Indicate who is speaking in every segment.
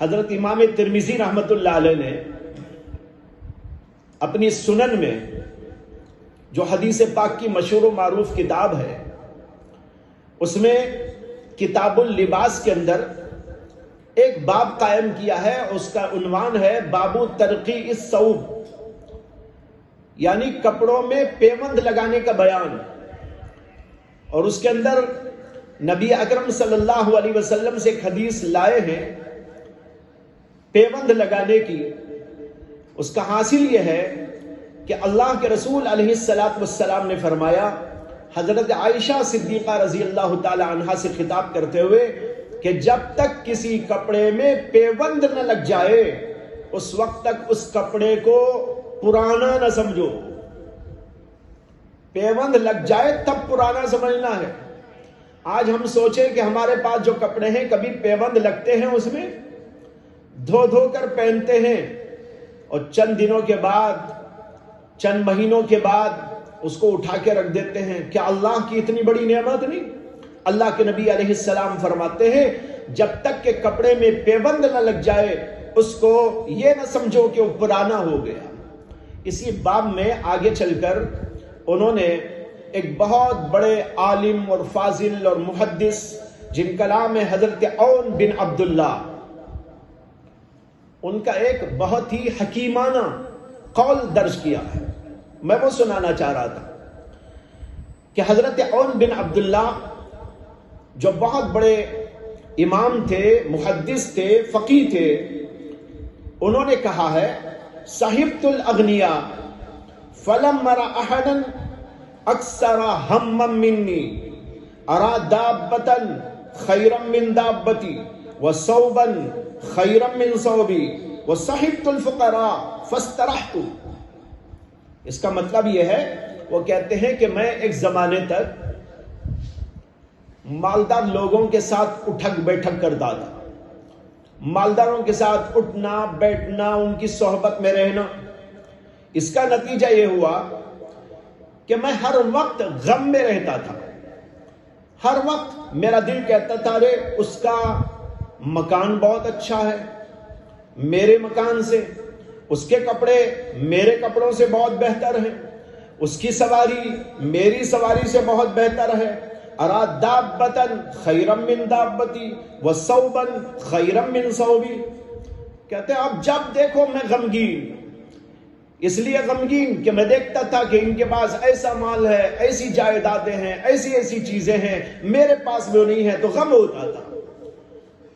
Speaker 1: حضرت امام ترمذی رحمۃ اللہ علیہ نے اپنی سنن میں جو حدیث پاک کی مشہور و معروف کتاب ہے، اس میں کتاب اللباس کے اندر ایک باب قائم کیا ہے. اس کا عنوان ہے باب ترقی الثوب، یعنی کپڑوں میں پیوند لگانے کا بیان. اور اس کے اندر نبی اکرم صلی اللہ علیہ وسلم سے ایک حدیث لائے ہیں پیوند لگانے کی. اس کا حاصل یہ ہے کہ اللہ کے رسول علیہ السلام نے فرمایا، حضرت عائشہ صدیقہ رضی اللہ تعالی عنہا سے خطاب کرتے ہوئے، کہ جب تک کسی کپڑے میں پیوند نہ لگ جائے اس وقت تک اس کپڑے کو پرانا نہ سمجھو. پیوند لگ جائے تب پرانا سمجھنا ہے. آج ہم سوچیں کہ ہمارے پاس جو کپڑے ہیں کبھی پیوند لگتے ہیں، اس میں دھو دھو کر پہنتے ہیں اور چند دنوں کے بعد، چند مہینوں کے بعد اس کو اٹھا کے رکھ دیتے ہیں. کیا اللہ کی اتنی بڑی نعمت نہیں؟ اللہ کے نبی علیہ السلام فرماتے ہیں جب تک کہ کپڑے میں پیوند نہ لگ جائے اس کو یہ نہ سمجھو کہ وہ پرانا ہو گیا. اسی باب میں آگے چل کر انہوں نے ایک بہت بڑے عالم اور فاضل اور محدث جن کا نام ہے حضرت عون بن عبداللہ، ان کا ایک بہت ہی حکیمانہ قول درج کیا ہے. میں وہ سنانا چاہ رہا تھا کہ حضرت عون بن عبداللہ جو بہت بڑے امام تھے، محدث تھے، فقیہ تھے، انہوں نے کہا ہے، صحبت الاغنیاء فلم ارى احدا اکثر ہما منی ارى دابة خیرا من دابتی وثوبا خیرا من ثوبی وصحبت الفقراء فاسترحت. اس کا مطلب یہ ہے، وہ کہتے ہیں کہ میں ایک زمانے تک مالدار لوگوں کے ساتھ اٹھک بیٹھک کرتا تھا. مالداروں کے ساتھ اٹھنا بیٹھنا، ان کی صحبت میں رہنا. اس کا نتیجہ یہ ہوا کہ میں ہر وقت غم میں رہتا تھا. ہر وقت میرا دل کہتا تھا، ارے اس کا مکان بہت اچھا ہے میرے مکان سے، اس کے کپڑے میرے کپڑوں سے بہت بہتر ہیں، اس کی سواری میری سواری سے بہت بہتر ہے. ارا دابتن خیرم من دابتی وثوبا خیرم من ثوبی. کہتے ہیں اب جب دیکھو میں غمگین، اس لیے غمگین کہ میں دیکھتا تھا کہ ان کے پاس ایسا مال ہے، ایسی جائیدادیں ہیں، ایسی ایسی چیزیں ہیں، میرے پاس وہ نہیں ہے تو غم ہوتا تھا.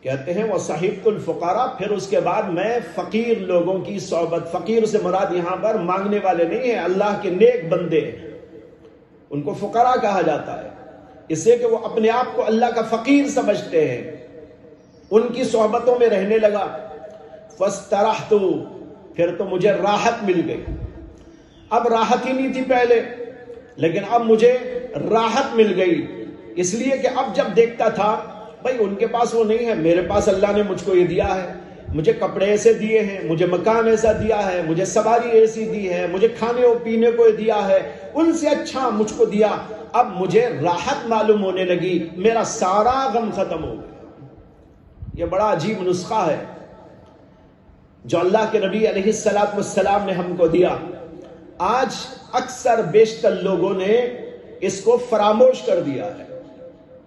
Speaker 1: کہتے ہیں وہ صحبت الفقراء، پھر اس کے بعد میں فقیر لوگوں کی صحبت. فقیر سے مراد یہاں پر مانگنے والے نہیں ہیں، اللہ کے نیک بندے ہیں، ان کو فقراء کہا جاتا ہے، اس لیے کہ وہ اپنے آپ کو اللہ کا فقیر سمجھتے ہیں. ان کی صحبتوں میں رہنے لگا. فاسترحت، پھر تو مجھے راحت مل گئی. اب راحت ہی نہیں تھی پہلے، لیکن اب مجھے راحت مل گئی، اس لیے کہ اب جب دیکھتا تھا بھائی ان کے پاس وہ نہیں ہے، میرے پاس اللہ نے مجھ کو یہ دیا ہے، مجھے کپڑے ایسے دیے ہیں، مجھے مکان ایسا دیا ہے، مجھے سواری ایسی دی ہے، مجھے کھانے اور پینے کو دیا ہے، ان سے اچھا مجھ کو دیا. اب مجھے راحت معلوم ہونے لگی، میرا سارا غم ختم ہو گیا. یہ بڑا عجیب نسخہ ہے جو اللہ کے نبی علیہ السلام نے ہم کو دیا. آج اکثر بیشتر لوگوں نے اس کو فراموش کر دیا ہے.